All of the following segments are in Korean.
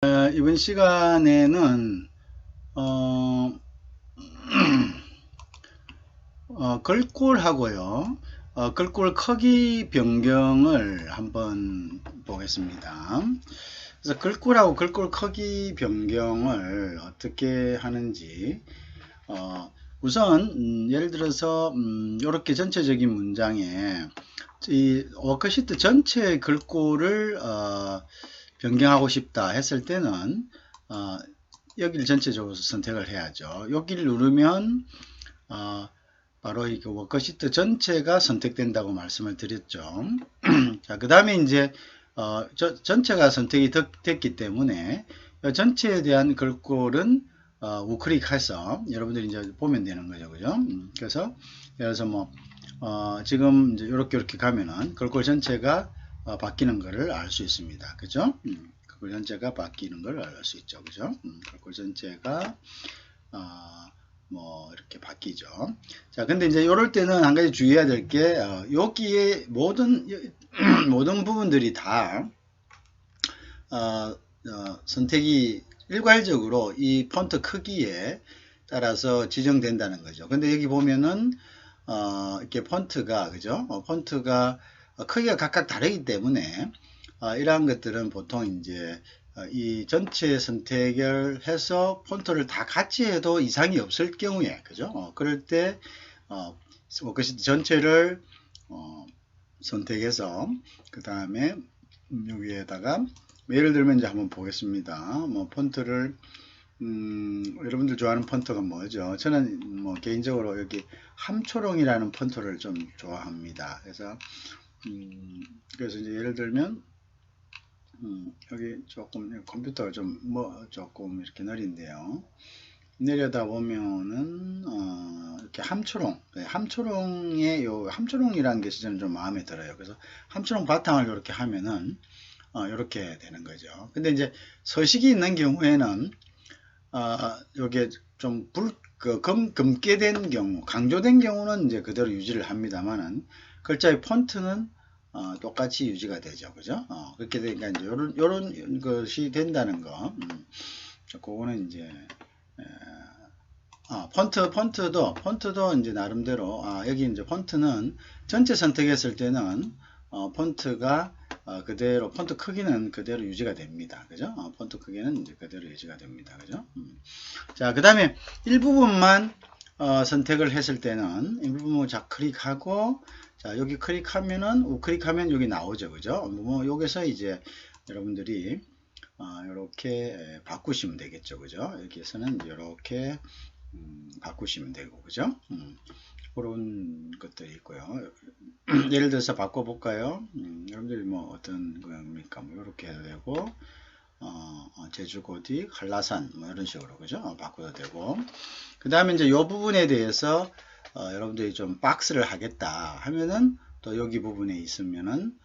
이번 시간에는 어, 글꼴하고요. 글꼴 크기 변경을 한번 보겠습니다. 그래서 글꼴하고 글꼴 크기 변경을 어떻게 하는지 우선 예를 들어서 이렇게 전체적인 문장에 이 워크시트 전체 글꼴을 변경하고 싶다 했을 때는 여기를 전체적으로 선택을 해야죠. 여기를 누르면 바로 이 워크시트 전체가 선택된다고 말씀을 드렸죠. 자, 그 다음에 이제 전체가 선택이 됐기 때문에 전체에 대한 글꼴은 우클릭해서 여러분들이 이제 보면 되는 거죠, 그죠? 그래서 예를 들어서 뭐 지금 이제 이렇게 가면은 글꼴 전체가 바뀌는 것을 알 수 있습니다, 그죠? 글꼴 전체가 바뀌는 걸 알 수 있죠, 그죠? 글꼴 전체가 뭐 이렇게 바뀌죠. 자, 근데 이제 이럴 때는 한 가지 주의해야 될 게 여기에 모든 부분들이 다 선택이 일괄적으로 이 폰트 크기에 따라서 지정된다는 거죠. 근데 여기 보면은 이렇게 폰트가 그죠? 폰트가 크기가 각각 다르기 때문에 이러한 것들은 보통 이제 이 전체 선택을 해서 폰트를 다 같이 해도 이상이 없을 경우에 그죠? 그럴 때 워크시트 전체를 선택해서 그 다음에 여기에다가 예를 들면 이제 한번 보겠습니다. 뭐 폰트를 여러분들 좋아하는 폰트가 뭐죠? 저는 뭐 개인적으로 여기 함초롱이라는 폰트를 좀 좋아합니다. 그래서 이제 예를 들면 여기 조금 컴퓨터가 조금 이렇게 느린데요. 내려다 보면은 이렇게 함초롱의 요 함초롱이라는 게 저는 좀 마음에 들어요. 그래서 함초롱 바탕을 이렇게 하면은 이렇게 되는 거죠. 근데 이제 서식이 있는 경우에는 요게 좀 검게 된 경우, 강조된 경우는 이제 그대로 유지를 합니다만은 글자의 폰트는 똑같이 유지가 되죠. 그죠? 그렇게 되니까 이제 요런 것이 된다는 거. 그거는 이제 폰트도 이제 나름대로 여기 이제 폰트는 전체 선택했을 때는 폰트가 그대로 폰트 크기는 그대로 유지가 됩니다. 그죠? 폰트 크기는 이제 그대로 유지가 됩니다. 그죠? 자, 그 다음에 일부분만 선택을 했을 때는 일부분을 자 클릭하고 자 여기 클릭하면은 우클릭하면 여기 나오죠. 그죠? 뭐 여기서 이제 여러분들이 이렇게 바꾸시면 되겠죠. 그죠? 여기에서는 이렇게 바꾸시면 되고 그죠? 그런 것들이 있고요. 예를 들어서 바꿔볼까요? 여러분들이 뭐 어떤 겁니까? 뭐 이렇게 해도 되고 제주고디, 한라산 뭐 이런 식으로 그죠? 바꿔도 되고 그 다음에 이제 이 부분에 대해서 여러분들이 좀 박스를 하겠다 하면은 또 여기 부분에 있으면은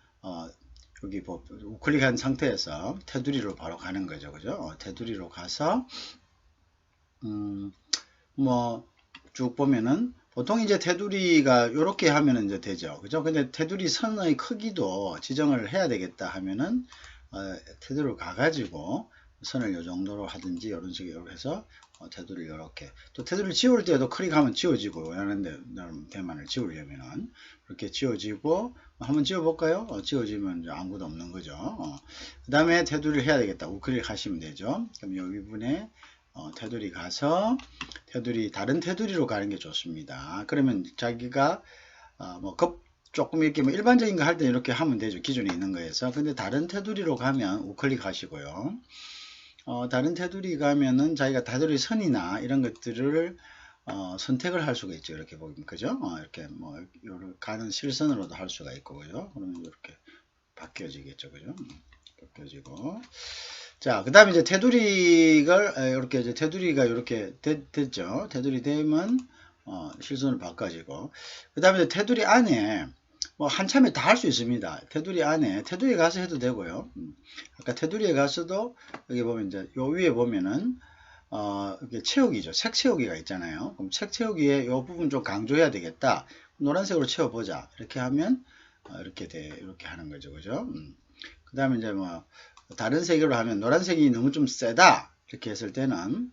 여기 우클릭한 상태에서 테두리로 바로 가는 거죠. 그죠? 테두리로 가서 뭐 쭉 보면은 보통 이제 테두리가 이렇게 하면은 이제 되죠. 그죠? 근데 테두리 선의 크기도 지정을 해야 되겠다 하면은 테두리로 가가지고 선을 이 정도로 하든지 이런 식으로 해서 테두리를 이렇게 또 테두리를 지울 때도 클릭하면 지워지고 하는데 대만을 지우려면은 이렇게 지워지고 한번 지워볼까요? 지워지면 이제 아무것도 없는 거죠. 그 다음에 테두리를 해야 되겠다. 우클릭 하시면 되죠. 그럼 여기 부분에 테두리 가서 다른 테두리로 가는 게 좋습니다. 그러면 자기가 조금 이렇게 뭐 일반적인 거 할 때 이렇게 하면 되죠. 기존에 있는 거에서. 근데 다른 테두리로 가면 우클릭 하시고요. 다른 테두리 가면은 자기가 테두리 선이나 이런 것들을 선택을 할 수가 있죠. 이렇게 보면 그죠? 이렇게 뭐 가는 실선으로도 할 수가 있고 그죠? 그러면 이렇게 바뀌어지겠죠. 그죠? 바뀌어지고 자, 그 다음에 이제 테두리가 이렇게 이제 테두리가 이렇게 됐죠. 테두리 되면 실선을 바꿔지고 그 다음에 테두리 안에 뭐 한참에 다 할 수 있습니다. 테두리 안에 테두리에 가서 해도 되고요. 아까 테두리에 가서도 여기 보면 이제 요 위에 보면은 이게 채우기죠. 색 채우기가 있잖아요. 그럼 색 채우기에 이 부분 좀 강조해야 되겠다. 노란색으로 채워보자. 이렇게 하면 이렇게 하는 거죠. 그죠? 그 다음에 이제 뭐 다른 색으로 하면 노란색이 너무 좀 세다 이렇게 했을 때는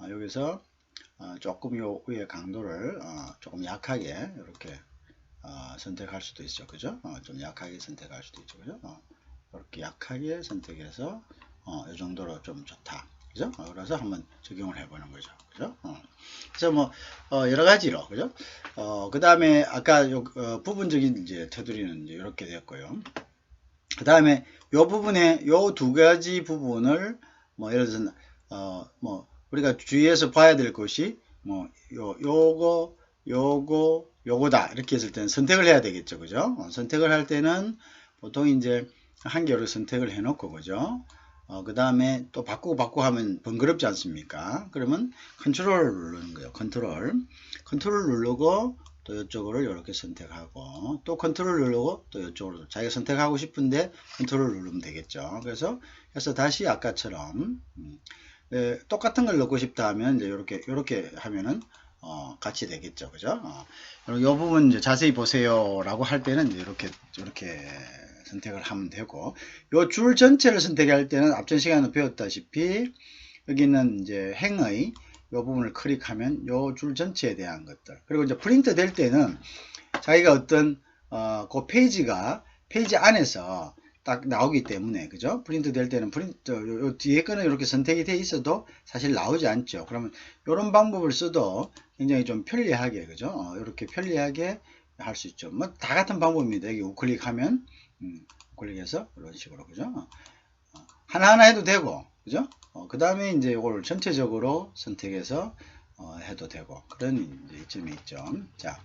여기서 조금 요 위에 강도를 조금 약하게 이렇게 선택할 수도 있죠. 그죠? 좀 약하게 선택할 수도 있죠. 그죠? 이렇게 약하게 선택해서 이 정도로 좀 좋다. 그죠? 그래서 한번 적용을 해보는 거죠. 그죠? 그래서 뭐 여러 가지로 그죠? 그 다음에 아까 요 부분적인 이제 테두리는 이제 이렇게 되었고요. 그 다음에 요 부분에 요 두 가지 부분을 뭐 예를 들어서 뭐 우리가 주의해서 봐야 될 것이 뭐 요거다 이렇게 했을 때는 선택을 해야 되겠죠. 그죠? 선택을 할 때는 보통 이제 한 개를 선택을 해 놓고 그죠? 그 다음에 또 바꾸고 하면 번거롭지 않습니까? 그러면 컨트롤을 누르는 거예요. 컨트롤 누르고 또 이쪽으로 이렇게 선택하고 또 컨트롤 누르고 또 이쪽으로 자기가 선택하고 싶은데 컨트롤 누르면 되겠죠. 그래서 다시 아까처럼 똑같은 걸 넣고 싶다 하면 이제 이렇게 하면은 같이 되겠죠. 그죠? 이 부분 이제 자세히 보세요 라고 할 때는 이제 이렇게 선택을 하면 되고, 요 줄 전체를 선택할 때는 앞전 시간에 배웠다시피 여기는 이제 행의 요 부분을 클릭하면 요 줄 전체에 대한 것들, 그리고 이제 프린트 될 때는 자기가 어떤 그 페이지 안에서 딱 나오기 때문에 그죠? 프린트 될 때는 요 뒤에 거는 이렇게 선택이 돼 있어도 사실 나오지 않죠. 그러면 이런 방법을 써도 굉장히 좀 편리하게 그죠? 이렇게 편리하게 할 수 있죠. 뭐 다 같은 방법입니다. 여기 우클릭하면 우클릭해서 이런 식으로 그죠? 하나하나 해도 되고 그죠? 그 다음에 이제 이걸 전체적으로 선택해서 해도 되고 그런 이제 이점이 있죠. 자,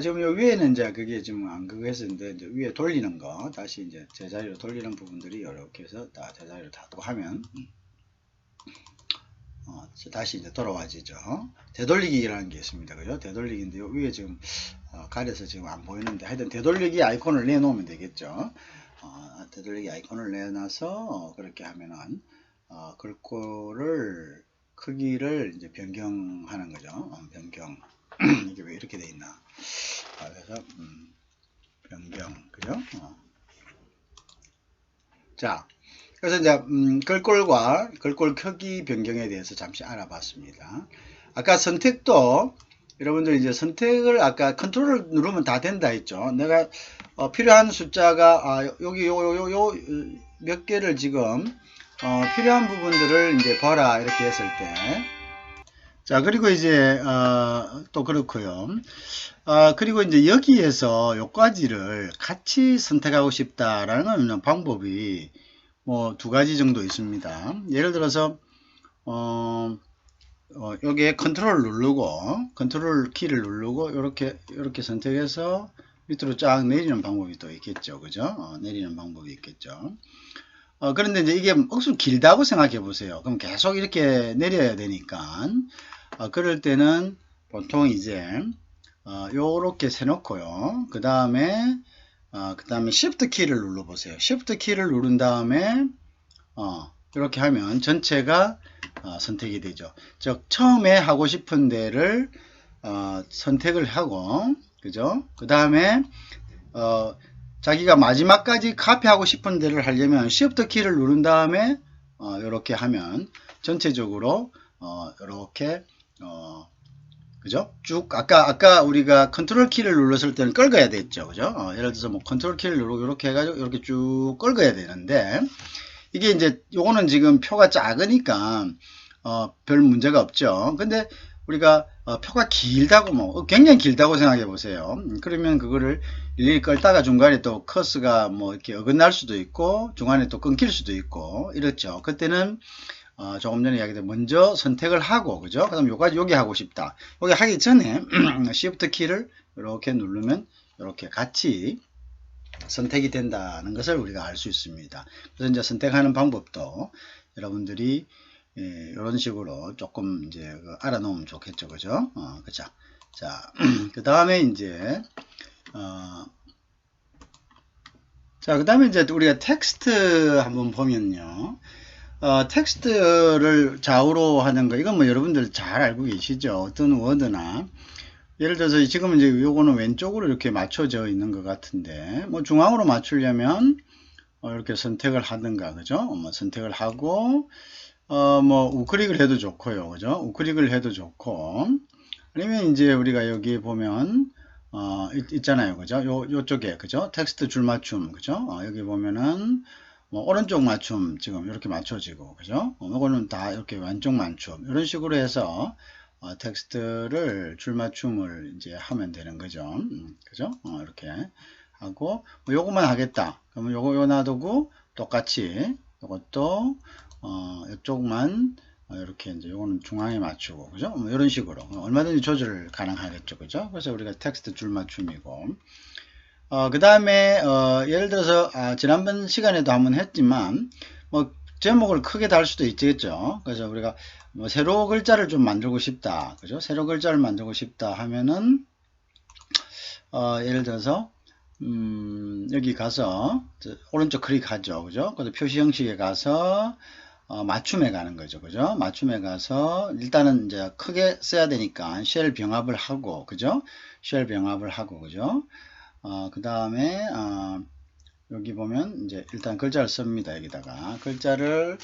지금 요 위에는 이제 그게 지금 안 그거 했었는데 이제 위에 돌리는 거 다시 이제 제자리로 돌리는 부분들이 이렇게 해서 다 제자리로 다 두고 하면 다시 이제 돌아와지죠. 되돌리기라는 게 있습니다. 그죠? 되돌리기인데 요 위에 지금 가려서 지금 안 보이는데 하여튼 되돌리기 아이콘을 내놓으면 되겠죠. 되돌리기 아이콘을 내놔서 그렇게 하면은 글꼴을 크기를 이제 변경하는 거죠. 변경 이게 왜 이렇게 돼 있나? 그래서 변경 그죠? 자, 그래서 이제 글꼴과 글꼴 크기 변경에 대해서 잠시 알아봤습니다. 아까 선택도 여러분들 이제 선택을 아까 컨트롤을 누르면 다 된다 했죠. 내가 필요한 숫자가 여기 요 몇 개를 지금 필요한 부분들을 이제 봐라 이렇게 했을 때, 자 그리고 이제 또 그렇고요. 그리고 이제 여기에서 요까지를 같이 선택하고 싶다라는 방법이 뭐 두 가지 정도 있습니다. 예를 들어서 여기에 컨트롤 누르고 컨트롤 키를 누르고 이렇게 선택해서 밑으로 쫙 내리는 방법이 또 있겠죠. 그죠? 내리는 방법이 있겠죠. 그런데 이제 이게 억수로 길다고 생각해 보세요. 그럼 계속 이렇게 내려야 되니까 그럴 때는 보통 이제 요렇게 세놓고요. 그 다음에 Shift 키를 눌러 보세요. Shift 키를 누른 다음에 이렇게 하면 전체가 선택이 되죠. 즉 처음에 하고 싶은 데를 선택을 하고 그죠? 그 다음에 자기가 마지막까지 카피하고 싶은 데를 하려면 Shift 키를 누른 다음에 이렇게 하면 전체적으로 이렇게 그죠? 쭉 아까 우리가 컨트롤 키를 눌렀을 때는 끌어야 됐죠. 그죠? 예를 들어서 뭐 컨트롤 키를 누르고 이렇게 해가지고 이렇게 쭉 끌어야 되는데 이게 이제 요거는 지금 표가 작으니까 별 문제가 없죠. 근데 우리가 표가 길다고 뭐 굉장히 길다고 생각해 보세요. 그러면 그거를 일일이 끌다가 중간에 또 커스가 뭐 이렇게 어긋날 수도 있고 중간에 또 끊길 수도 있고 이렇죠. 그때는 조금 전에 이야기했던 먼저 선택을 하고 그죠? 그 다음 요까지 여기 하고 싶다. 여기 하기 전에 Shift 키를 이렇게 누르면 이렇게 같이 선택이 된다는 것을 우리가 알 수 있습니다. 그래서 이제 선택하는 방법도 여러분들이 이런 식으로 조금 이제 알아놓으면 좋겠죠. 그죠? 그죠? 자, 그 다음에 이제 자, 그 다음에 이제 우리가 텍스트 한번 보면요. 텍스트를 좌우로 하는 거, 이건 뭐 여러분들 잘 알고 계시죠? 어떤 워드나, 예를 들어서 지금 이제 요거는 왼쪽으로 이렇게 맞춰져 있는 것 같은데, 뭐 중앙으로 맞추려면, 이렇게 선택을 하든가, 그죠? 뭐 선택을 하고, 뭐 우클릭을 해도 좋고요, 그죠? 우클릭을 해도 좋고, 아니면 이제 우리가 여기 보면 있잖아요, 그죠? 요쪽에, 그죠? 텍스트 줄 맞춤, 그죠? 여기 보면은 뭐 오른쪽 맞춤 지금 이렇게 맞춰지고, 그죠? 요거는 다 이렇게 왼쪽 맞춤 이런 식으로 해서 텍스트를 줄 맞춤을 이제 하면 되는 거죠. 그죠? 이렇게 하고 뭐 요것만 하겠다. 그러면 요거 놔두고 똑같이 요것도 이쪽만 이렇게 이제 요거는 중앙에 맞추고, 그죠? 뭐 이런 식으로 얼마든지 조절 가능하겠죠, 그죠? 그래서 우리가 텍스트 줄 맞춤이고, 그 다음에 예를 들어서 지난번 시간에도 한번 했지만 뭐 제목을 크게 달 수도 있겠죠. 그래서 우리가 뭐 세로 글자를 좀 만들고 싶다, 그죠? 세로 글자를 만들고 싶다 하면은 예를 들어서 여기 가서 오른쪽 클릭하죠, 그죠? 그래서 표시 형식에 가서 맞춤에 가는 거죠, 그죠? 맞춤에 가서 일단은 이제 크게 써야 되니까 쉘 병합을 하고, 그죠? 쉘 병합을 하고, 그죠? 그 다음에 여기 보면 이제 일단 글자를 씁니다. 여기다가 글자를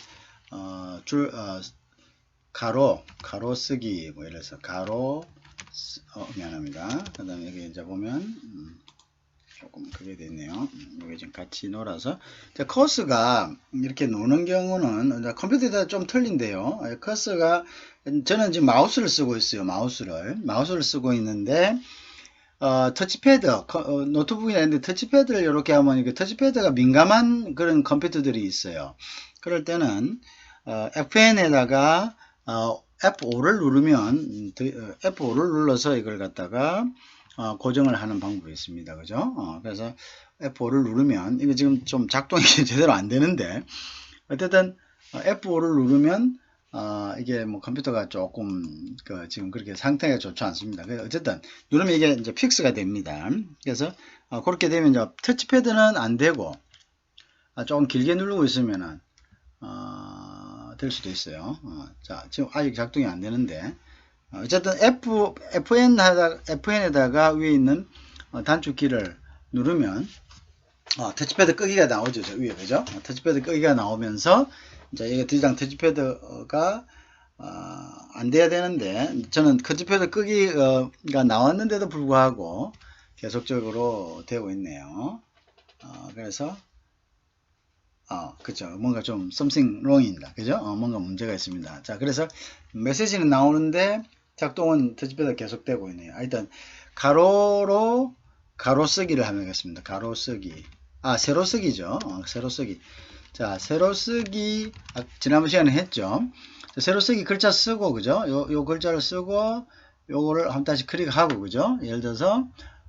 가로 쓰기, 뭐 예를 들어서 가로 미안합니다. 그 다음에 여기 이제 보면 조금 그게 됐네요. 여기 지금 같이 놀아서 커서가 이렇게 노는 경우는 컴퓨터에 좀 틀린데요. 커서가 저는 지금 마우스를 쓰고 있어요. 마우스를 쓰고 있는데 터치패드, 노트북이 있는데 터치패드를 이렇게 하면 이게 터치패드가 민감한 그런 컴퓨터들이 있어요. 그럴 때는 FN에다가 F5를 누르면 F5를 눌러서 이걸 갖다가 고정을 하는 방법이 있습니다. 그죠? 그래서 F5를 누르면 이게 지금 좀 작동이 제대로 안 되는데 어쨌든 F5를 누르면 이게 뭐 컴퓨터가 조금 지금 그렇게 상태가 좋지 않습니다. 어쨌든 누르면 이게 이제 픽스가 됩니다. 그래서 그렇게 되면 이제 터치패드는 안 되고 조금 길게 누르고 있으면은 될 수도 있어요. 자, 지금 아직 작동이 안 되는데 어쨌든 FN에다가 위에 있는 단축키를 누르면 터치패드 끄기가 나오죠, 저 위에, 그죠? 터치패드 끄기가 나오면서 이제 이게 더 이상 터치패드가 안 돼야 되는데 저는 터치패드 끄기가 나왔는데도 불구하고 계속적으로 되고 있네요. 그래서 그죠. 뭔가 좀 something wrong입니다. 그죠? 뭔가 문제가 있습니다. 자, 그래서 메시지는 나오는데 작동은 터치패드가 계속되고 있네요. 일단 가로 쓰기를 하면 되겠습니다. 가로 쓰기. 세로 쓰기죠. 세로 쓰기. 자, 세로 쓰기 지난번 시간에 했죠. 세로 쓰기 글자 쓰고, 그죠? 요 글자를 쓰고 요거를 한번 다시 클릭하고, 그죠? 예를 들어서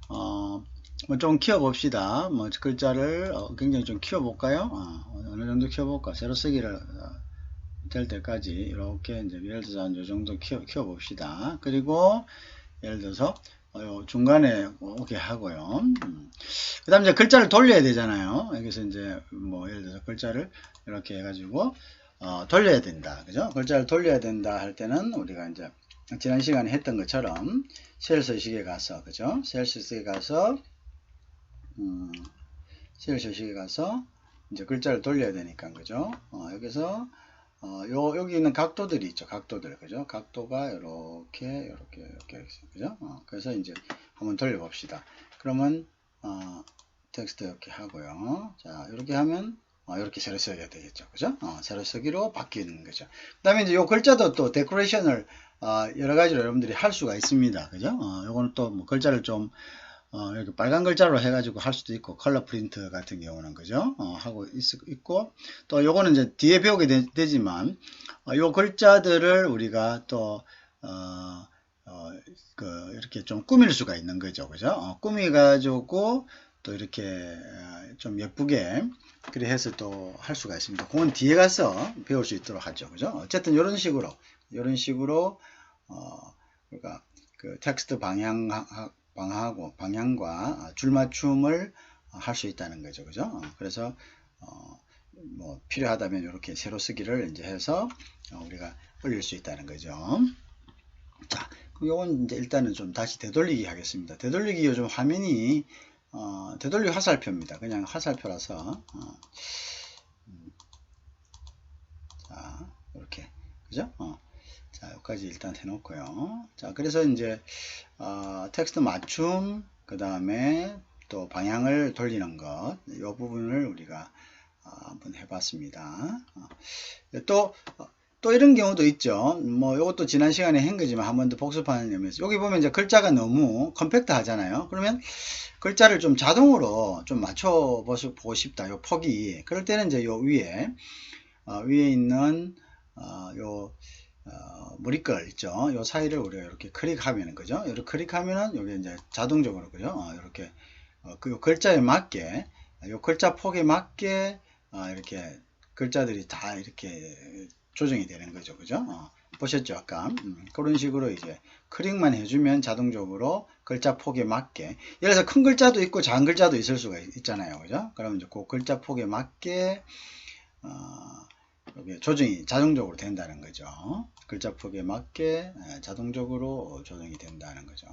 뭐 좀 키워봅시다. 뭐 글자를 굉장히 좀 키워볼까요? 어느 정도 키워볼까? 세로 쓰기를 될 때까지 이렇게 이제 예를 들어서 한 요 정도 키워봅시다. 그리고 예를 들어서 중간에 오게 하고요. 그 다음에 이제 글자를 돌려야 되잖아요. 여기서 이제 뭐 예를 들어서 글자를 이렇게 해가지고 돌려야 된다. 그죠? 글자를 돌려야 된다 할 때는 우리가 이제 지난 시간에 했던 것처럼 셀 서식에 가서, 그죠? 셀 서식에 가서 셀 서식에 가서 이제 글자를 돌려야 되니까, 그죠? 여기서 여기 있는 각도들이 있죠. 각도들, 그죠? 각도가 이렇게, 그죠? 그래서 이제 한번 돌려봅시다. 그러면, 텍스트 이렇게 하고요. 자, 이렇게 하면, 이렇게 세로 쓰기가 되겠죠. 그죠? 세로 쓰기로 바뀌는 거죠. 그 다음에 이제 요 글자도 또 데코레이션을, 여러 가지로 여러분들이 할 수가 있습니다. 그죠? 요거는 또 뭐 글자를 좀, 이렇게 빨간 글자로 해가지고 할 수도 있고, 컬러 프린트 같은 경우는, 그죠? 하고 있고, 또 요거는 이제 뒤에 배우게 되지만, 요 글자들을 우리가 또, 이렇게 좀 꾸밀 수가 있는 거죠. 그죠? 꾸미가지고, 또 이렇게 좀 예쁘게, 그래 해서 또 할 수가 있습니다. 그건 뒤에 가서 배울 수 있도록 하죠. 그죠? 어쨌든 이런 식으로, 그러니까 그 텍스트 방향과 줄맞춤을 할 수 있다는 거죠. 그죠? 그래서 뭐 필요하다면 이렇게 세로 쓰기를 이제 해서 우리가 올릴 수 있다는 거죠. 자, 그럼 요건 이제 일단은 좀 다시 되돌리기 하겠습니다. 되돌리기 요즘 화면이 되돌리 화살표입니다. 그냥 화살표라서 자 이렇게 그죠? 자 여기까지 일단 해놓고요. 자 그래서 이제 텍스트 맞춤 그 다음에 또 방향을 돌리는 것 이 부분을 우리가 한번 해봤습니다. 또 이런 경우도 있죠. 뭐 이것도 지난 시간에 한 거지만 한 번 더 복습하는 의미에서 여기 보면 이제 글자가 너무 컴팩트 하잖아요. 그러면 글자를 좀 자동으로 좀 맞춰 보고 싶다. 요 폭이 그럴 때는 이제 요 위에 있는 요 머리글 있죠. 요 사이를 우리가 이렇게 클릭하면은 그죠. 이렇게 클릭하면은 여기 이제 자동적으로 그죠. 이렇게 그 글자에 맞게 요 글자 폭에 맞게 이렇게 글자들이 다 이렇게 조정이 되는 거죠. 그죠? 보셨죠? 아까 그런 식으로 이제 클릭만 해주면 자동적으로 글자 폭에 맞게 예를 들어서 큰 글자도 있고 작은 글자도 있을 수가 있잖아요. 그죠? 그러면 이제 그 글자 폭에 맞게 여기 조정이 자동적으로 된다는 거죠. 글자 폭에 맞게 자동적으로 조정이 된다는 거죠.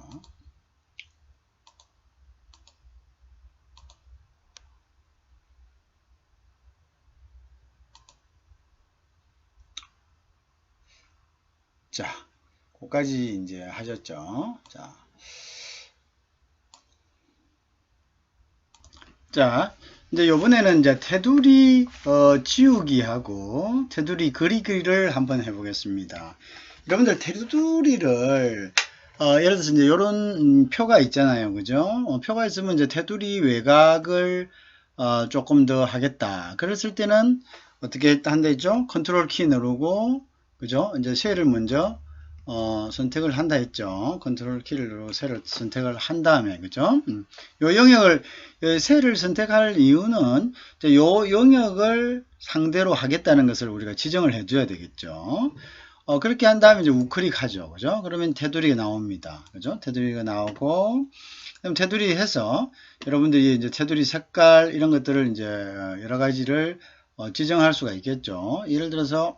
자, 거기까지 이제 하셨죠. 자, 이제 요번에는 이제 테두리 지우기하고 테두리 그리기를 한번 해보겠습니다. 여러분들 테두리를 예를 들어서 이제 이런 표가 있잖아요, 그죠? 표가 있으면 이제 테두리 외곽을 조금 더 하겠다. 그랬을 때는 어떻게 한다 했죠? 컨트롤 키 누르고 그죠? 이제 셀을 먼저 선택을 한다 했죠. 컨트롤 키를 누르고 셀을 선택을 한 다음에 그죠? 요 영역을 셀을 선택할 이유는 요 영역을 상대로 하겠다는 것을 우리가 지정을 해줘야 되겠죠. 그렇게 한 다음에 이제 우클릭 하죠. 그죠? 그러면 테두리가 나옵니다. 그죠? 테두리가 나오고 그럼 테두리 해서 여러분들이 이제 테두리 색깔 이런 것들을 이제 여러 가지를 지정할 수가 있겠죠. 예를 들어서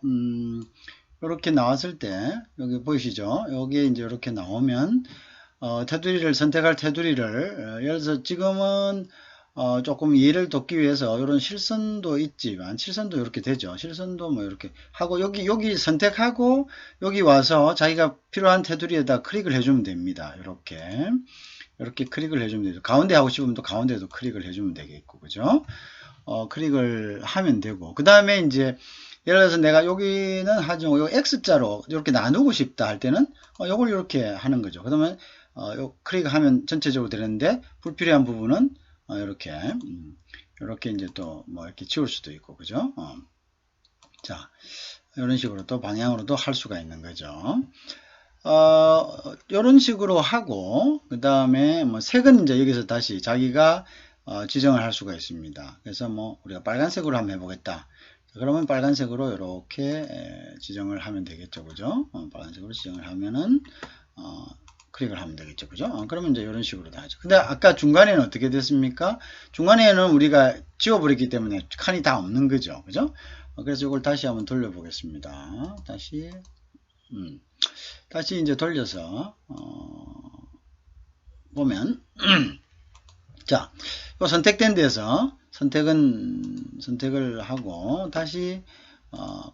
이렇게 나왔을 때 여기 보이시죠? 여기에 이제 이렇게 나오면 테두리를 선택할 테두리를 예를 들어서 지금은 조금 이해를 돕기 위해서 이런 실선도 있지만 실선도 이렇게 되죠. 실선도 뭐 이렇게 하고 여기 선택하고 여기 와서 자기가 필요한 테두리에다 클릭을 해주면 됩니다. 이렇게 클릭을 해주면 되죠. 가운데 하고 싶으면 또 가운데도 클릭을 해주면 되겠고 그죠? 클릭을 하면 되고 그 다음에 이제 예를 들어서 내가 여기는 하죠. 요 X자로 이렇게 나누고 싶다 할 때는 요걸 이렇게 하는 거죠. 그러면 요 클릭하면 전체적으로 되는데 불필요한 부분은 이렇게 이제 또 뭐 이렇게 지울 수도 있고 그죠? 자 이런 식으로 또 방향으로도 할 수가 있는 거죠. 이런 식으로 하고 그 다음에 뭐 색은 이제 여기서 다시 자기가 지정을 할 수가 있습니다. 그래서 뭐 우리가 빨간색으로 한번 해보겠다. 그러면 빨간색으로 이렇게 지정을 하면 되겠죠. 그죠? 빨간색으로 지정을 하면은 클릭을 하면 되겠죠. 그죠? 그러면 이제 이런 식으로 하죠. 근데 아까 중간에는 어떻게 됐습니까? 중간에는 우리가 지워버렸기 때문에 칸이 다 없는 거죠. 그죠? 그래서 이걸 다시 한번 돌려보겠습니다. 다시 이제 돌려서 보면 자, 요 선택된 데서 선택을 하고 다시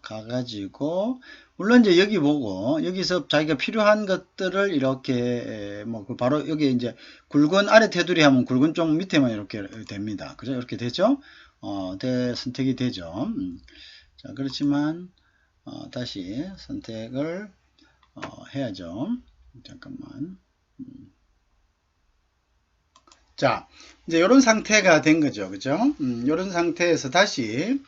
가가지고 물론 이제 여기 보고 여기서 자기가 필요한 것들을 이렇게 뭐 바로 여기 이제 굵은 아래 테두리 하면 굵은 쪽 밑에만 이렇게 됩니다. 그죠? 이렇게 되죠? 선택이 되죠. 자, 그렇지만 다시 선택을 해야죠. 잠깐만. 자, 이제 이런 상태가 된 거죠. 그죠? 이런 상태에서 다시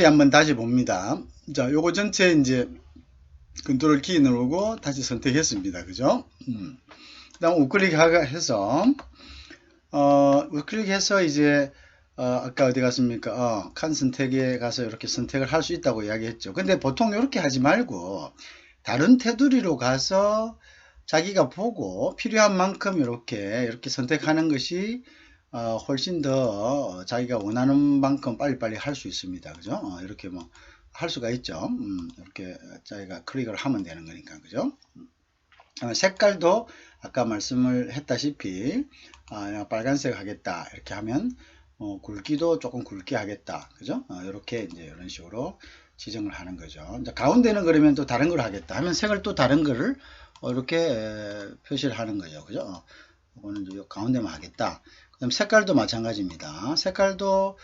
한번 봅니다. 자, 요거 전체 이제 컨트롤 키 누르고 다시 선택했습니다. 그죠? 그 다음 우클릭해서 우클릭해서 이제 아까 어디 갔습니까? 칸 선택에 가서 이렇게 선택을 할 수 있다고 이야기했죠. 근데 보통 이렇게 하지 말고 다른 테두리로 가서 자기가 보고 필요한 만큼 이렇게 선택하는 것이 훨씬 더 자기가 원하는 만큼 빨리빨리 할 수 있습니다. 그죠? 이렇게 뭐 할 수가 있죠. 이렇게 자기가 클릭을 하면 되는 거니까. 그죠? 색깔도 아까 말씀을 했다시피 빨간색 하겠다 이렇게 하면 굵기도 조금 굵게 하겠다, 그죠? 이렇게 이제 이런 식으로 지정을 하는 거죠. 이제 가운데는 그러면 또 다른 걸 하겠다 하면 색을 또 다른 거를 이렇게 표시를 하는 거죠, 그죠? 이거는 이제 가운데만 하겠다. 그다음 색깔도 마찬가지입니다. 색깔도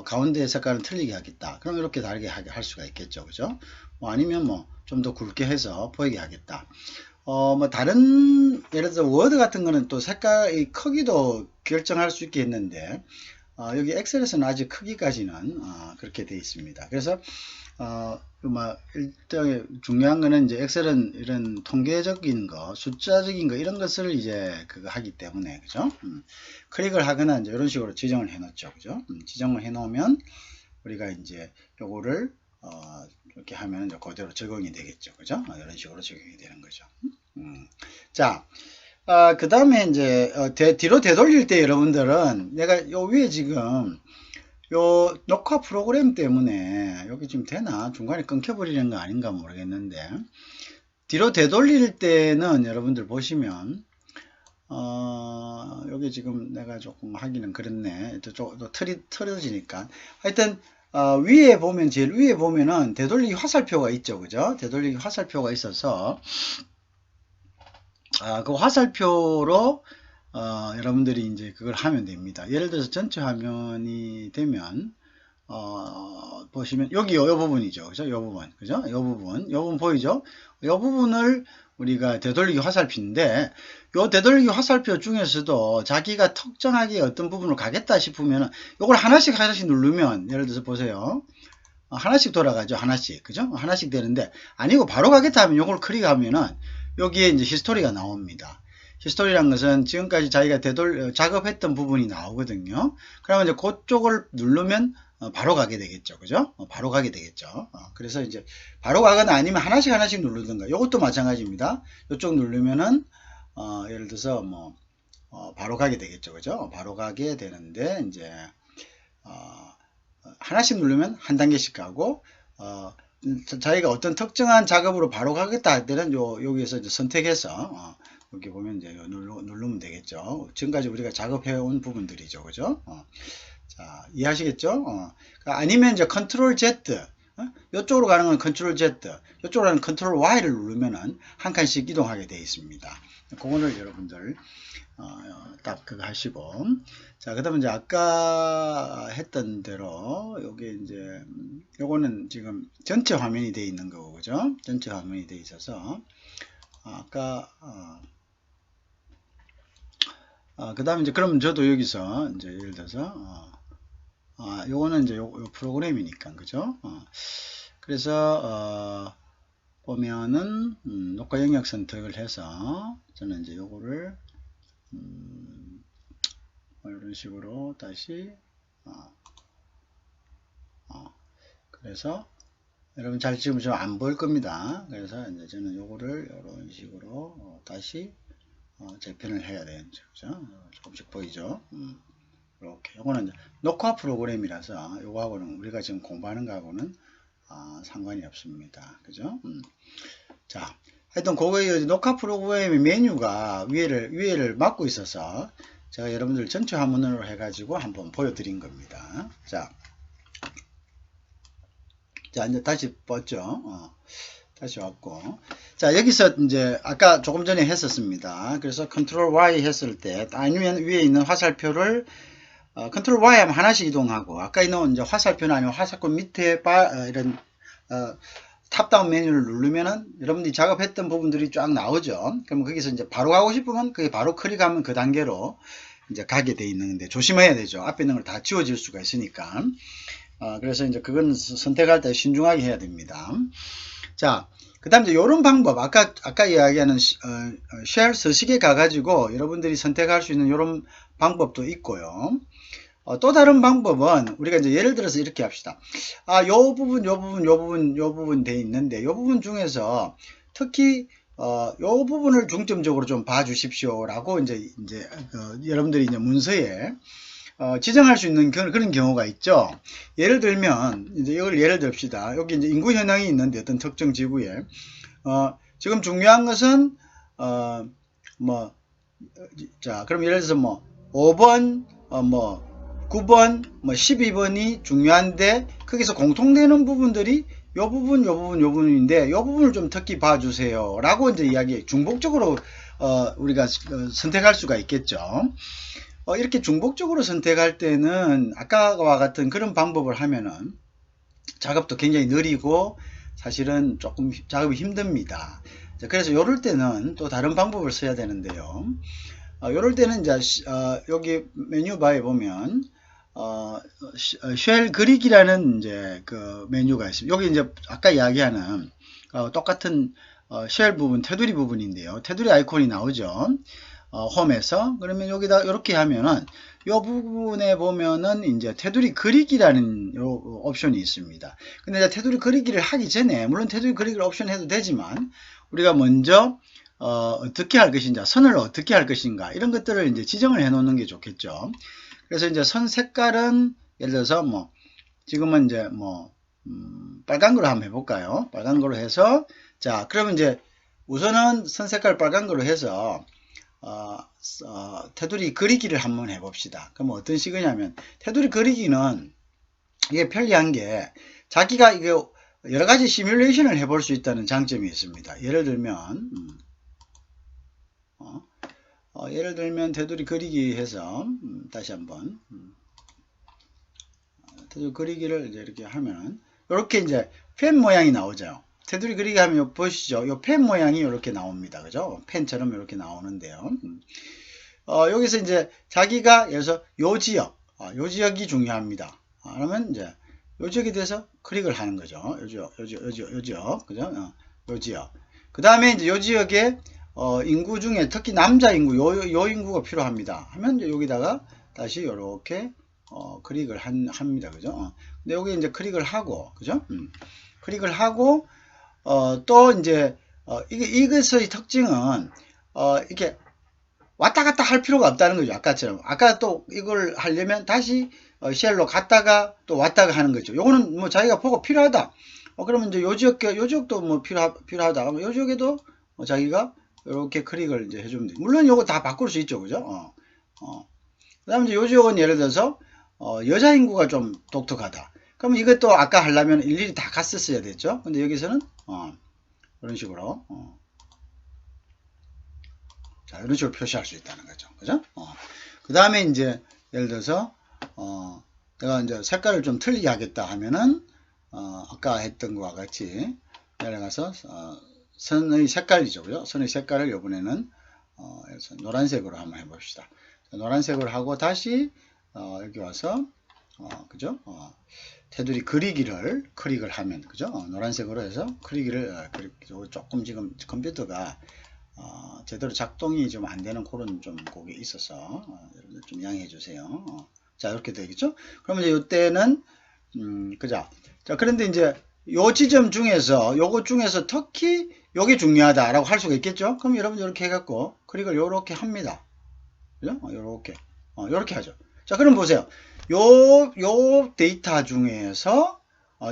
가운데 색깔은 틀리게 하겠다. 그럼 이렇게 다르게 할 수가 있겠죠, 그죠? 아니면 뭐 좀 더 굵게 해서 보이게 하겠다. 뭐 다른 예를 들어 워드 같은 거는 또 색깔의 크기도 결정할 수 있게 했는데 여기 엑셀에서는 아직 크기까지는 그렇게 되어 있습니다. 그래서 일단 중요한 거는 이제 엑셀은 이런 통계적인 거, 숫자적인 거 이런 것을 이제 그거 하기 때문에, 그죠? 클릭을 하거나 이제 이런 식으로 지정을 해 놓죠, 그죠? 지정을 해 놓으면 우리가 이제 요거를 이렇게 하면 이제 그대로 적용이 되겠죠, 그죠? 이런 식으로 적용이 되는 거죠. 자, 그 다음에 이제 뒤로 되돌릴 때 여러분들은 내가 요 위에 지금 요 녹화 프로그램 때문에 여기 지금 되나? 중간에 끊겨버리는 거 아닌가 모르겠는데 뒤로 되돌릴 때는 여러분들 보시면 여기 지금 내가 조금 하기는 그렇네. 또 틀어지니까 하여튼 위에 보면 제일 위에 보면은 되돌리기 화살표가 있죠, 그죠? 되돌리기 화살표가 있어서 그 화살표로 여러분들이 이제 그걸 하면 됩니다. 예를 들어서 전체 화면이 되면 보시면 여기 요 부분이죠, 그죠? 요 부분, 그죠? 요 부분 보이죠? 요 부분을 우리가 되돌리기 화살표인데 요 되돌리기 화살표 중에서도 자기가 특정하게 어떤 부분으로 가겠다 싶으면 요걸 하나씩 누르면 예를 들어서 보세요. 하나씩 돌아가죠, 하나씩, 그죠? 하나씩 되는데 아니고 바로 가겠다 하면 요걸 클릭하면은 여기에 이제 히스토리가 나옵니다. 히스토리란 것은 지금까지 자기가 작업했던 부분이 나오거든요. 그러면 이제 그쪽을 누르면 바로 가게 되겠죠, 그죠? 바로 가게 되겠죠. 그래서 이제 바로 가거나 아니면 하나씩 누르든가. 이것도 마찬가지입니다. 이쪽 누르면은 예를 들어서 뭐 바로 가게 되겠죠, 그죠? 바로 가게 되는데 이제 하나씩 누르면 한 단계씩 가고 자기가 어떤 특정한 작업으로 바로 가겠다 할 때는 여기에서 이제 선택해서 여기 보면 이제 누르면 되겠죠. 지금까지 우리가 작업해 온 부분들이죠, 그죠? 자, 이해하시겠죠? 아니면 이제 컨트롤 Z, 이쪽으로 가는 건 컨트롤 Z, 이쪽으로 가는 컨트롤 Y를 누르면은 한 칸씩 이동하게 되어 있습니다. 그거를 여러분들 딱 그거 하시고, 자, 그 다음에 이제 아까 했던 대로 요게 이제 요거는 지금 전체 화면이 되어 있는 거고, 그죠? 전체 화면이 되어 있어서 아까 그 다음에 이제 그럼 저도 여기서 이제 예를 들어서 요거는 이제 요 프로그램이니까, 그죠? 그래서 보면은 녹화 영역 선택을 해서 저는 이제 요거를 이런 식으로 다시 그래서 여러분 잘 지금 좀 안 보일 겁니다. 그래서 이제 저는 요거를 이런 식으로 다시 재편을 해야 되죠, 그죠? 조금씩 보이죠? 이렇게 요거는 녹화 프로그램이라서 요거하고는 우리가 지금 공부하는 거하고는 상관이 없습니다, 그죠? 자, 하여튼 그거의 녹화 프로그램의 메뉴가 위에를 막고 있어서 제가 여러분들 전체 화면으로 해가지고 한번 보여드린 겁니다. 자, 이제 다시 뻗죠. 다시 왔고. 자, 여기서 이제 아까 조금 전에 했었습니다. 그래서 컨트롤 Y 했을 때 아니면 위에 있는 화살표를 컨트롤 Y 하면 하나씩 이동하고 아까 있는 이제 화살표는 아니면 화살표 밑에 이런 탑다운 메뉴를 누르면은 여러분들이 작업했던 부분들이 쫙 나오죠. 그럼 거기서 이제 바로 가고 싶으면 그게 바로 클릭하면 그 단계로 이제 가게 돼 있는데 조심해야 되죠. 앞에 있는 걸 다 지워질 수가 있으니까. 그래서 이제 그건 선택할 때 신중하게 해야 됩니다. 자, 그 다음 이제 요런 방법, 아까 이야기하는 쉘 서식에 가가지고 여러분들이 선택할 수 있는 요런 방법도 있고요. 또 다른 방법은 우리가 이제 예를 들어서 이렇게 합시다. 요 부분 돼 있는데 요 부분 중에서 특히 요 부분을 중점적으로 좀 봐주십시오 라고 이제 여러분들이 이제 문서에 지정할 수 있는 그런 경우가 있죠. 예를 들면 이제 이걸 예를 듭시다. 여기 이제 인구 현황이 있는데 어떤 특정 지구에 지금 중요한 것은 자, 그럼 예를 들어서 뭐 5번, 뭐 9번, 뭐 12번이 중요한데 거기서 공통되는 부분들이 요 부분, 요 부분, 요 부분인데 요 부분을 좀 특히 봐주세요. 라고 이제 이야기, 중복적으로 우리가 선택할 수가 있겠죠. 이렇게 중복적으로 선택할 때는 아까와 같은 그런 방법을 하면은 작업도 굉장히 느리고 사실은 조금 작업이 힘듭니다. 그래서 이럴 때는 또 다른 방법을 써야 되는데요. 이럴 때는 이제 여기 메뉴바에 보면 쉘 그리기라는 이제 그 메뉴가 있습니다. 여기 이제 아까 이야기하는 똑같은 쉘 부분, 테두리 부분인데요. 테두리 아이콘이 나오죠. 홈에서. 그러면 여기다 이렇게 하면은 이 부분에 보면은 이제 테두리 그리기라는 요 옵션이 있습니다. 근데 이제 테두리 그리기를 하기 전에, 물론 테두리 그리기를 옵션 해도 되지만 우리가 먼저 어떻게 할 것인가, 선을 어떻게 할 것인가, 이런 것들을 이제 지정을 해 놓는 게 좋겠죠. 그래서 이제 선 색깔은 예를 들어서 뭐 지금은 이제 뭐 빨간 거로 한번 해볼까요? 빨간 거로 해서, 자, 그러면 이제 우선은 선 색깔 빨간 거로 해서 테두리 그리기를 한번 해봅시다. 그럼 어떤 식이냐면, 테두리 그리기는 이게 편리한 게 자기가 이게 여러 가지 시뮬레이션을 해볼 수 있다는 장점이 있습니다. 예를 들면 예를 들면 테두리 그리기 해서 다시 한번 테두리 그리기를 이제 이렇게 하면 이렇게 이제 펜 모양이 나오죠. 테두리 그리기 하면 보시죠. 이 펜 모양이 이렇게 나옵니다. 그죠? 펜처럼 이렇게 나오는데요. 여기서 이제 자기가 예를 들어서 요 지역, 요 지역이 중요합니다. 그러면 이제 요 지역에 대해서 클릭을 하는 거죠. 요 지역, 그죠? 요 지역. 그 다음에 이제 요 지역에 인구 중에 특히 남자 인구, 요 인구가 필요합니다. 하면 이제 여기다가 다시 이렇게 클릭을 합니다. 그죠? 근데 여기 이제 클릭을 하고, 그죠? 클릭을 하고, 또 이제, 이것의 특징은, 이렇게 왔다 갔다 할 필요가 없다는 거죠. 아까처럼. 아까 또 이걸 하려면 다시 쉘로 갔다가 또 왔다가 하는 거죠. 요거는 뭐 자기가 보고 필요하다. 그러면 이제 요 지역도 뭐 필요하다. 요 지역에도 자기가 이렇게 클릭을 이제 해주면 돼요. 물론 요거 다 바꿀 수 있죠. 그죠? 그 다음에 이제 요 지역은 예를 들어서, 여자 인구가 좀 독특하다. 그럼 이것도 아까 하려면 일일이 다 갔었어야 됐죠. 근데 여기서는, 이런 식으로, 자, 이런 식으로 표시할 수 있다는 거죠. 그죠? 그 다음에 이제, 예를 들어서, 내가 이제 색깔을 좀 틀리게 하겠다 하면은, 아까 했던 것과 같이, 내려가서, 선의 색깔이죠. 그죠? 선의 색깔을 이번에는, 노란색으로 한번 해봅시다. 노란색으로 하고 다시, 여기 와서, 그죠? 테두리 그리기를 클릭을 하면, 그죠? 노란색으로 해서 그리기를, 조금 지금 컴퓨터가, 제대로 작동이 좀 안 되는 그런 좀 곡이 있어서, 여러분들 좀 양해해 주세요. 자, 이렇게 되겠죠? 그러면 이제 이때는, 그죠? 자, 그런데 이제, 요 지점 중에서, 요것 중에서 특히 요게 중요하다라고 할 수가 있겠죠? 그럼 여러분 이렇게 해갖고, 클릭을 요렇게 합니다. 그죠? 요렇게 하죠. 자, 그럼 보세요. 요 데이터 중에서,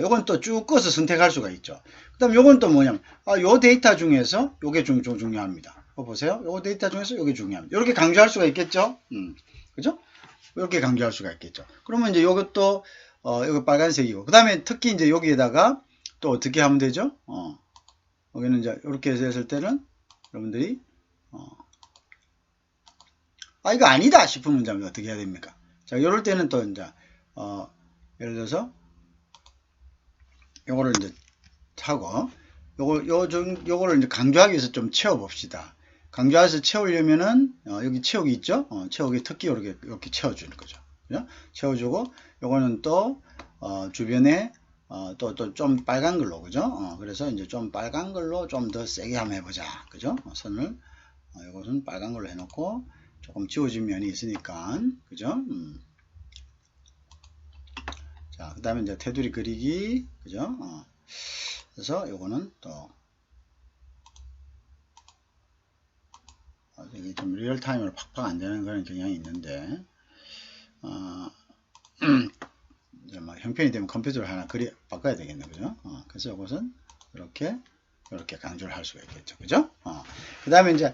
요건 또 쭉 꺼서 선택할 수가 있죠. 그 다음 요건 또 뭐냐면, 요 데이터 중에서 요게 중요합니다. 보세요. 요 데이터 중에서 요게 중요합니다. 이렇게 강조할 수가 있겠죠? 그죠? 이렇게 강조할 수가 있겠죠. 그러면 이제 요것도, 이거 빨간색이고. 그 다음에 특히 이제 여기에다가 또 어떻게 하면 되죠? 여기는 이제 이렇게 해서 했을 때는 여러분들이, 이거 아니다 싶은 문제면 어떻게 해야 됩니까? 자, 이럴 때는 또 이제, 예를 들어서, 요거를 이제 하고, 요거를 이제 강조하기 위해서 좀 채워봅시다. 강조해서 채우려면은, 여기 채우기 있죠? 채우기 특히 이렇게 채워주는 거죠. 그죠? 채워주고, 요거는 또, 주변에, 또 좀 빨간 걸로, 그죠? 그래서 이제 좀 빨간 걸로 좀 더 세게 한번 해보자. 그죠? 선을, 요것은 빨간 걸로 해놓고, 조금 지워진 면이 있으니까, 그죠? 자, 그 다음에 이제 테두리 그리기, 그죠? 그래서 요거는 또, 이게 좀 리얼타임으로 팍팍 안 되는 그런 경향이 있는데, 이제 막 형편이 되면 컴퓨터를 하나 바꿔야 되겠네, 그죠? 그래서 요것은 이렇게 이렇게 강조를 할 수가 있겠죠. 그죠? 그 다음에 이제,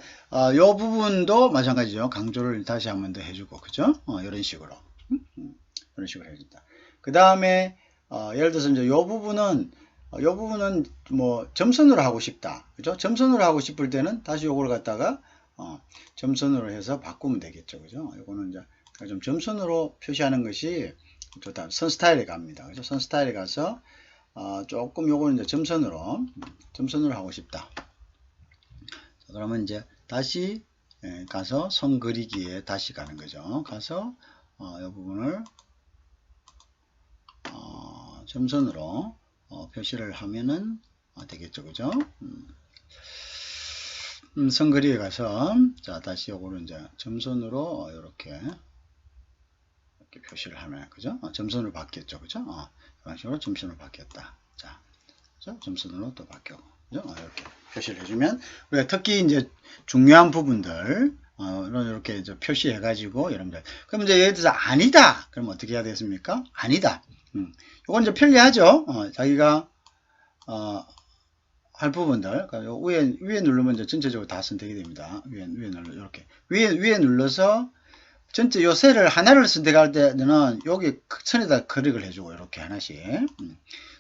요 부분도 마찬가지죠. 강조를 다시 한 번 더 해주고, 그죠? 이런 식으로. 이런 식으로 해준다. 그 다음에, 예를 들어서 이제 요 부분은 뭐, 점선으로 하고 싶다. 그죠? 점선으로 하고 싶을 때는 다시 요걸 갖다가, 점선으로 해서 바꾸면 되겠죠. 그죠? 요거는 이제 좀 점선으로 표시하는 것이 좋다. 선 스타일에 갑니다. 그죠? 선 스타일에 가서, 조금 요거는 이제 점선으로 하고 싶다. 자, 그러면 이제 다시 가서 선 그리기에 다시 가는 거죠. 가서 이 부분을 점선으로 표시를 하면은 되겠죠. 그죠? 선 그리기에 가서 자 다시 요거를 이제 점선으로 이렇게 표시를 하면 그죠? 점선으로 바뀌었죠. 그죠? 이런 식으로 점선으로 바뀌었다. 자, 그죠? 점선으로 또 바뀌고 그죠? 이렇게 표시를 해주면 우리가 특히 이제 중요한 부분들 이렇게 이제 표시해 가지고 여러분들 그럼 이제 예를 들어서 아니다 그럼 어떻게 해야 되겠습니까? 아니다 이건 이제 편리하죠. 자기가 할 부분들 그러니까 위에 누르면 이제 전체적으로 다 선택이 됩니다. 위에 눌러 이렇게 위에 눌러서 전체 요 셀을 하나를 선택할 때는 여기 선에다 클릭을 해주고 이렇게 하나씩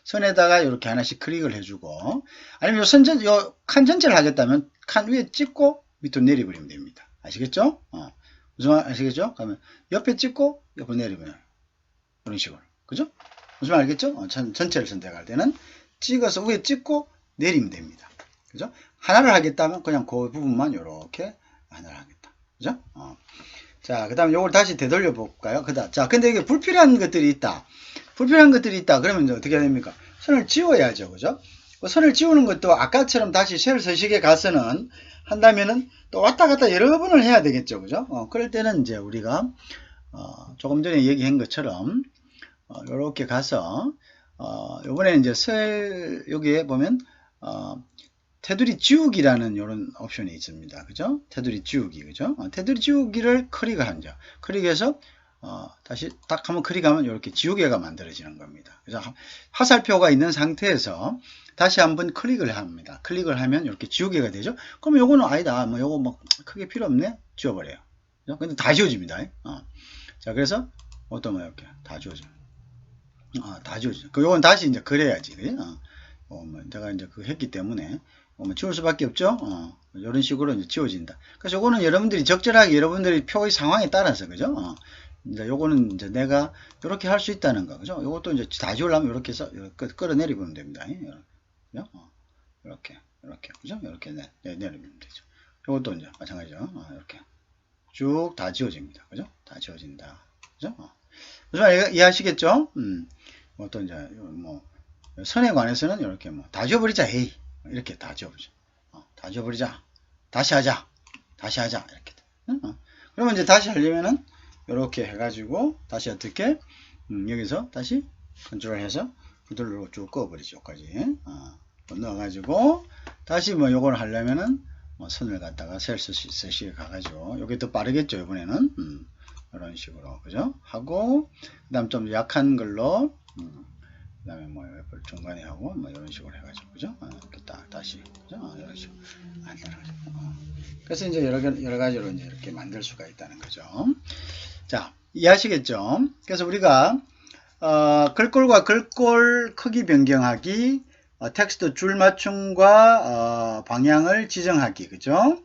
선에다가 이렇게 하나씩 클릭을 해주고 아니면 요 칸 전체를 하겠다면 칸 위에 찍고 밑으로 내려버리면 됩니다. 아시겠죠? 무슨 말 아시겠죠? 그러면 옆에 찍고 옆으로 내려버려요. 이런 식으로 그죠? 무슨 말 알겠죠? 전체를 선택할 때는 찍어서 위에 찍고 내리면 됩니다. 그죠? 하나를 하겠다면 그냥 그 부분만 이렇게 하나를 하겠다. 그죠? 자, 그 다음에 요걸 다시 되돌려 볼까요? 자, 근데 이게 불필요한 것들이 있다. 그러면 이제 어떻게 해야 됩니까? 선을 지워야죠. 그죠? 선을 지우는 것도 아까처럼 다시 쉘 서식에 가서는 한다면은 또 왔다 갔다 여러 번을 해야 되겠죠. 그죠? 그럴 때는 이제 우리가, 조금 전에 얘기한 것처럼, 요렇게 가서, 요번에 이제 여기에 보면, 테두리 지우기라는 이런 옵션이 있습니다. 그죠? 테두리 지우기, 그죠? 테두리 지우기를 클릭을 하죠. 클릭해서, 다시 딱 한번 클릭하면 이렇게 지우개가 만들어지는 겁니다. 그래서 화살표가 있는 상태에서 다시 한번 클릭을 합니다. 클릭을 하면 이렇게 지우개가 되죠? 그럼 요거는 아니다. 뭐 요거 뭐 크게 필요 없네? 지워버려요. 그죠? 근데 다 지워집니다. 자, 그래서 어떤 뭐 이렇게 다 지워져요. 다 지워져요. 요건 다시 이제 그래야지. 그죠? 뭐 제가 이제 그거 했기 때문에 지울 수밖에 없죠. 이런 식으로 이제 지워진다. 그래서 요거는 여러분들이 적절하게 여러분들이 표의 상황에 따라서 그죠? 이제 요거는 이제 내가 이렇게 할 수 있다는 거 그죠? 요것도 이제 다 지우려면 이렇게 해서 끌어내리면 됩니다. 그죠? 이렇게 그죠? 이렇게 내리면 되죠. 요것도 이제 마찬가지죠. 이렇게 쭉 다 지워집니다. 그죠? 다 지워진다. 그죠? 무슨 말 이해하시겠죠? 또 이제 뭐 선에 관해서는 이렇게 뭐 다 지워버리자. 에이 이렇게 다 지워버리자. 다 지워버리자. 다시 하자. 이렇게. 그러면 이제 다시 하려면은 이렇게 해가지고 다시 어떻게 여기서 다시 컨트롤 해서 후들로 쭉 꺼버리죠. 여기까지 넣어가지고 다시 뭐 요걸 하려면은 뭐 선을 갖다가 셀시에 가가지고 요게 더 빠르겠죠. 이번에는 이런 식으로 그죠? 하고 그다음 좀 약한 걸로 그 다음에 뭐 옆을 중간에 하고 뭐 이런 식으로 해가지고 그죠? 이렇게 다시 그죠? 이런 식으로 그래서 이제 여러 가지로 이제 이렇게 만들 수가 있다는 거죠. 자, 이해하시겠죠? 그래서 우리가 글꼴과 글꼴 크기 변경하기, 텍스트 줄 맞춤과 방향을 지정하기, 그죠?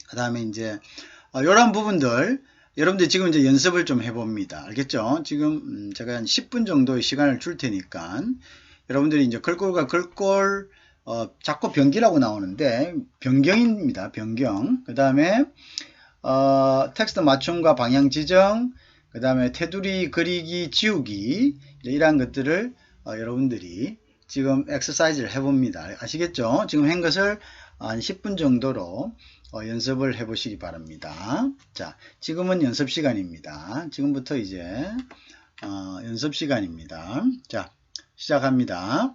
그 다음에 이제 이런 부분들 여러분들 지금 이제 연습을 좀 해봅니다. 알겠죠? 지금 제가 한 10분 정도의 시간을 줄 테니까 여러분들이 이제 글꼴과 글꼴 자꾸 변기라고 나오는데 변경입니다. 변경. 그 다음에 텍스트 맞춤과 방향 지정, 그 다음에 테두리 그리기 지우기 이러한 것들을 여러분들이 지금 엑서사이즈를 해봅니다. 아시겠죠? 지금 한 것을 한 10분 정도로 연습을 해 보시기 바랍니다. 자, 지금은 연습 시간입니다. 지금부터 이제 연습 시간입니다. 자, 시작합니다.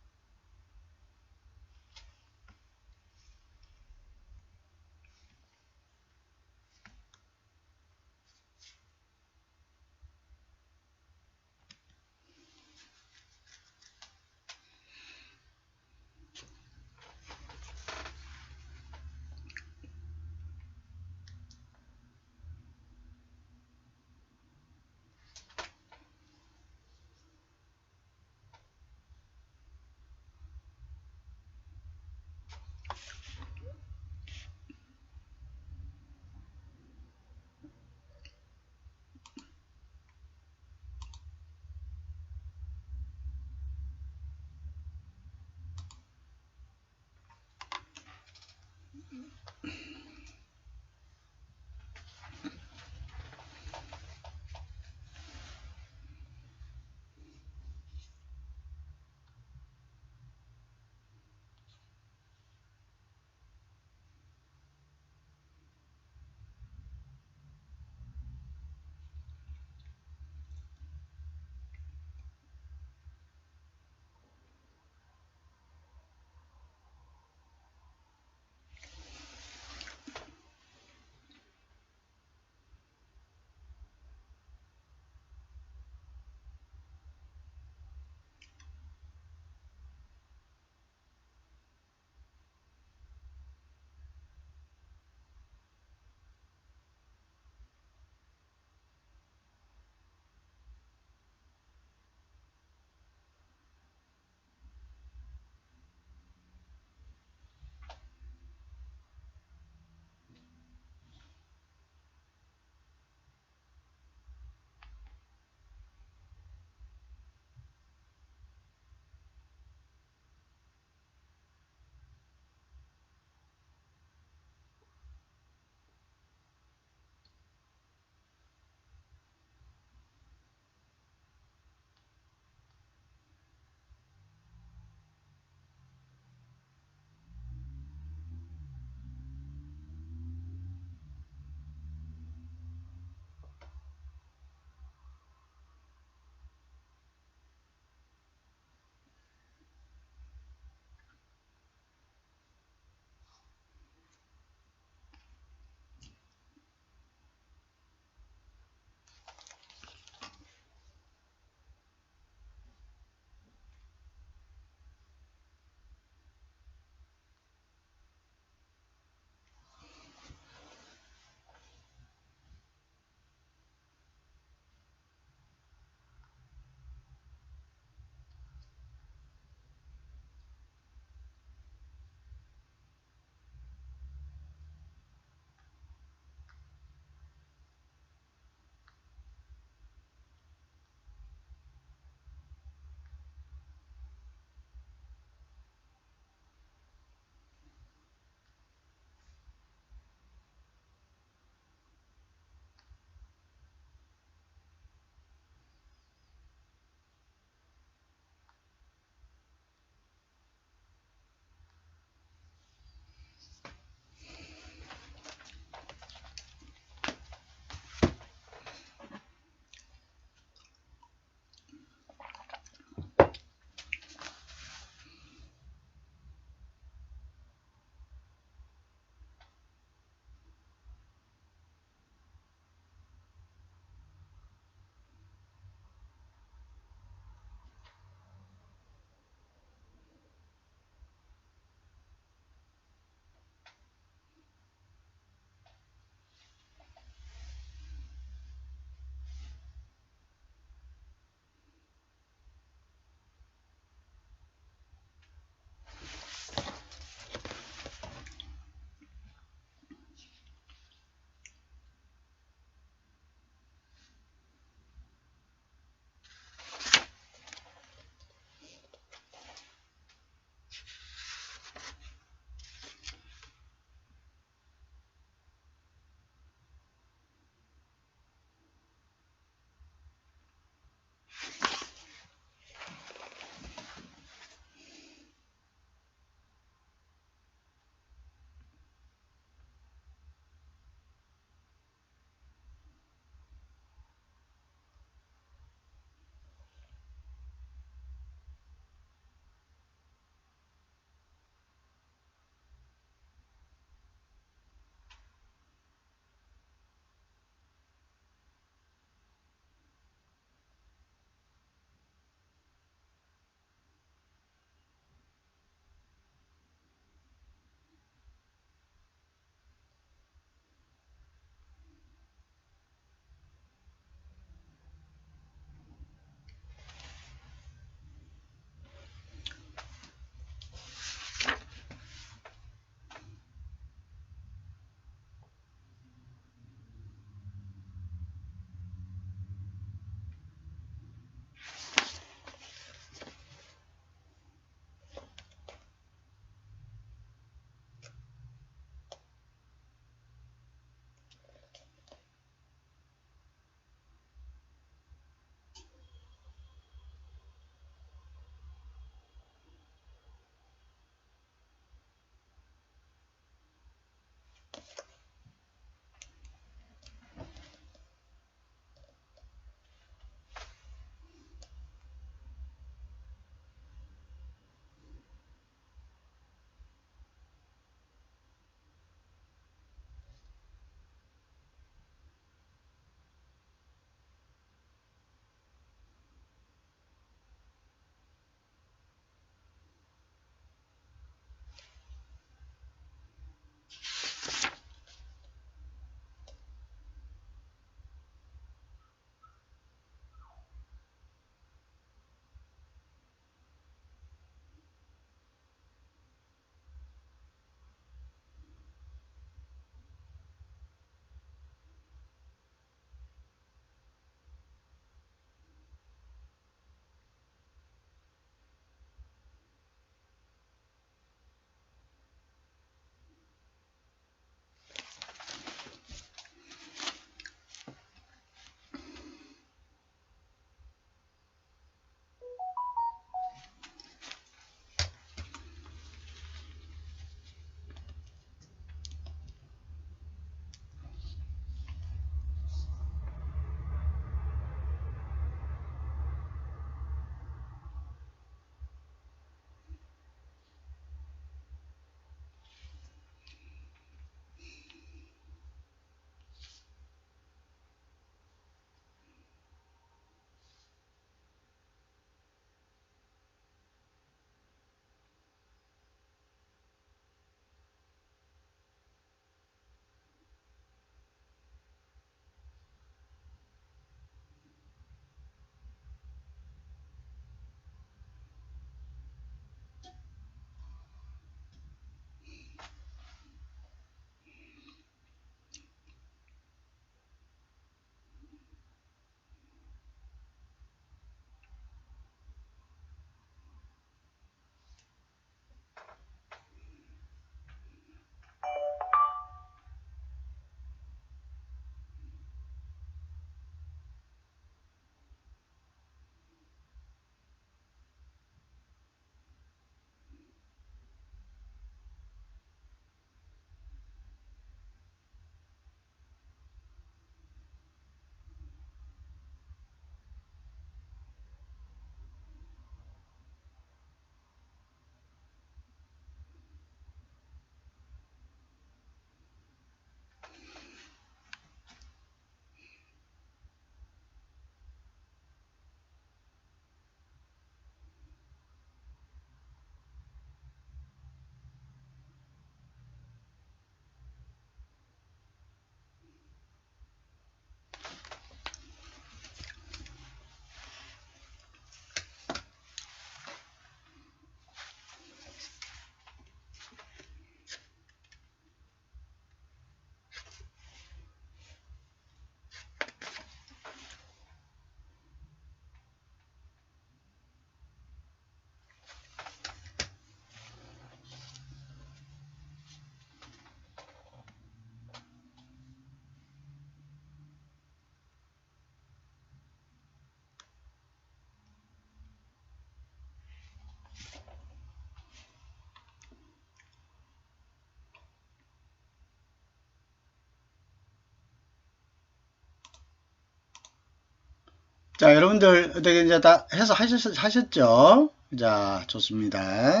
자, 여러분들 어떻게 이제 다 해서 하셨죠? 자, 좋습니다.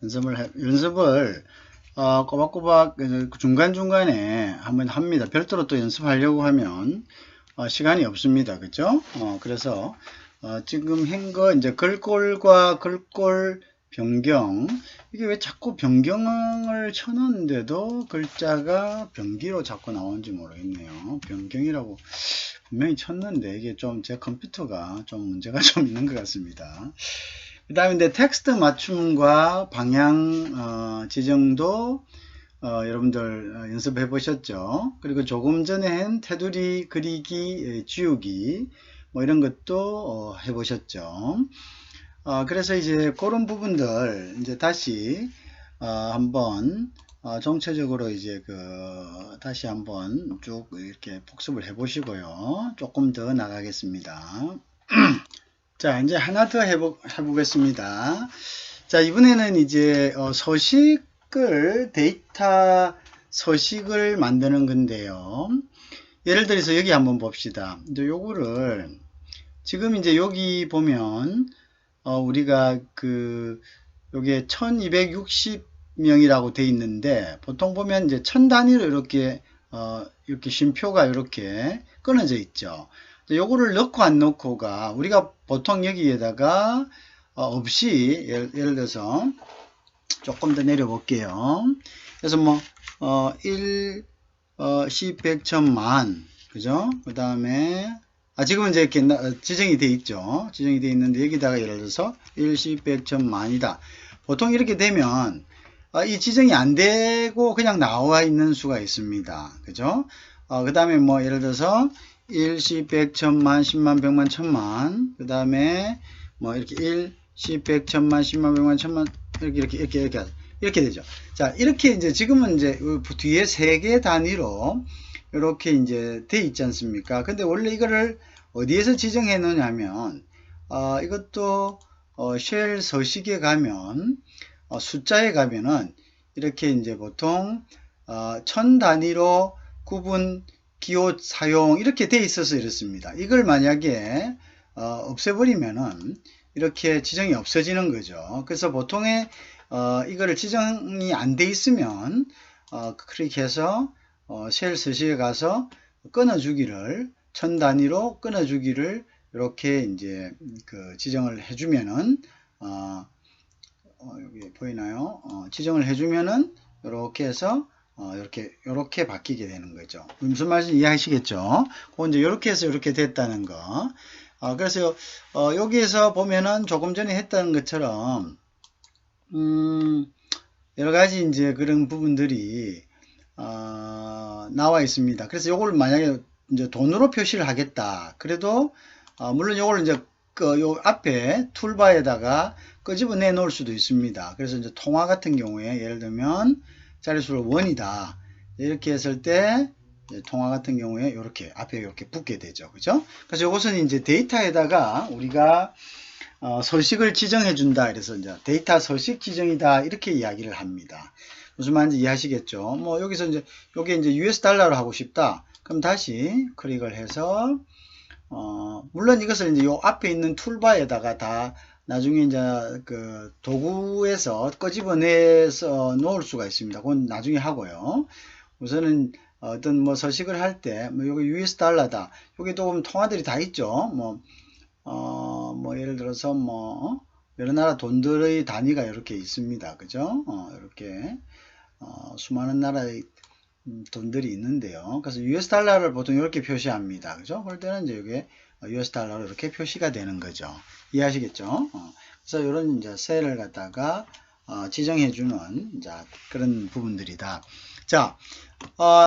연습을 꼬박꼬박 중간중간에 한번 합니다. 별도로 또 연습하려고 하면 시간이 없습니다. 그죠? 그래서 지금 한 거 이제 글꼴과 글꼴 변경, 이게 왜 자꾸 변경을 쳐놓는데도 글자가 변기로 자꾸 나오는지 모르겠네요. 변경이라고 분명히 쳤는데 이게 좀 제 컴퓨터가 좀 문제가 좀 있는 것 같습니다. 그 다음에 이제 텍스트 맞춤과 방향 지정도 여러분들 연습해 보셨죠? 그리고 조금 전에 한 테두리 그리기, 지우기 뭐 이런 것도 해 보셨죠? 그래서 이제 그런 부분들 이제 다시 한번 전체적으로 이제 다시 한번 쭉 이렇게 복습을 해 보시고요. 조금 더 나가겠습니다. 자, 이제 하나 더 해보겠습니다. 자, 이번에는 이제 데이터 서식을 만드는 건데요. 예를 들어서 여기 한번 봅시다. 이제 요거를 지금 이제 여기 보면 우리가 요게 1260명이라고 돼 있는데 보통 보면 이제 1000 단위로 이렇게 쉼표가 이렇게 끊어져 있죠. 요거를 넣고 안 넣고가 우리가 보통 여기에다가 없이 예를 들어서 조금 더 내려 볼게요. 그래서 뭐 1, 10, 100, 1000만 그죠? 그 다음에 지금은 이제 이렇게 지정이 돼 있죠. 지정이 돼 있는데 여기다가 예를 들어서 1, 10, 100, 1000만이다. 보통 이렇게 되면 이 지정이 안 되고 그냥 나와 있는 수가 있습니다. 그죠? 그 다음에 뭐 예를 들어서 1, 10, 100, 1000만, 10만, 100만, 1000만 그 다음에 뭐 이렇게 1, 10, 100, 1000만, 10만, 100만, 1000만 이렇게 되죠. 자, 이렇게 이제 지금은 이제 뒤에 3개 단위로 이렇게 이제 돼 있지 않습니까? 근데 원래 이거를 어디에서 지정해 놓냐면 이것도 쉘 서식에 가면 숫자에 가면은 이렇게 이제 보통 1000 단위로 구분 기호 사용 이렇게 돼 있어서 이렇습니다. 이걸 만약에 없애버리면은 이렇게 지정이 없어지는 거죠. 그래서 보통에 이거를 지정이 안 돼 있으면 클릭해서 쉘 서식에 가서 끊어주기를 1000 단위로 끊어주기를 이렇게 이제 지정을 해주면은 여기 보이나요? 지정을 해주면은 이렇게 해서 이렇게 바뀌게 되는 거죠. 무슨 말인지 이해하시겠죠? 이제 이렇게 해서 이렇게 됐다는 거. 그래서 여기에서 보면은 조금 전에 했던 것처럼 여러 가지 이제 그런 부분들이 나와 있습니다. 그래서 이걸 만약에 이제 돈으로 표시를 하겠다. 그래도 물론 이걸 이제 요 앞에 툴바에다가 끄집어내 놓을 수도 있습니다. 그래서 이제 통화 같은 경우에 예를 들면 자릿수를 1이다. 이렇게 했을 때 통화 같은 경우에 이렇게 앞에 이렇게 붙게 되죠. 그죠? 그래서 이것은 이제 데이터에다가 우리가 서식을 지정해 준다. 그래서 이제 데이터 서식 지정이다. 이렇게 이야기를 합니다. 무슨 말인지 이해하시겠죠? 뭐 여기서 이제 요게 이제 US 달러로 하고 싶다. 그럼 다시 클릭을 해서 물론 이것을 이제 요 앞에 있는 툴바에다가 다 나중에 이제 도구에서 끄집어내서 놓을 수가 있습니다. 그건 나중에 하고요. 우선은 어떤 뭐 서식을 할 때 뭐 여기 US 달러다. 여기 또 통화들이 다 있죠. 뭐 예를 들어서 뭐 여러 나라 돈들의 단위가 이렇게 있습니다. 그죠? 이렇게 수많은 나라의 돈들이 있는데요. 그래서 US 달러를 보통 이렇게 표시합니다. 그죠? 그럴 때는 이제 이게 US 달러로 이렇게 표시가 되는 거죠. 이해하시겠죠? 그래서 이런 이제 셀을 갖다가 지정해주는 그런 부분들이다. 자,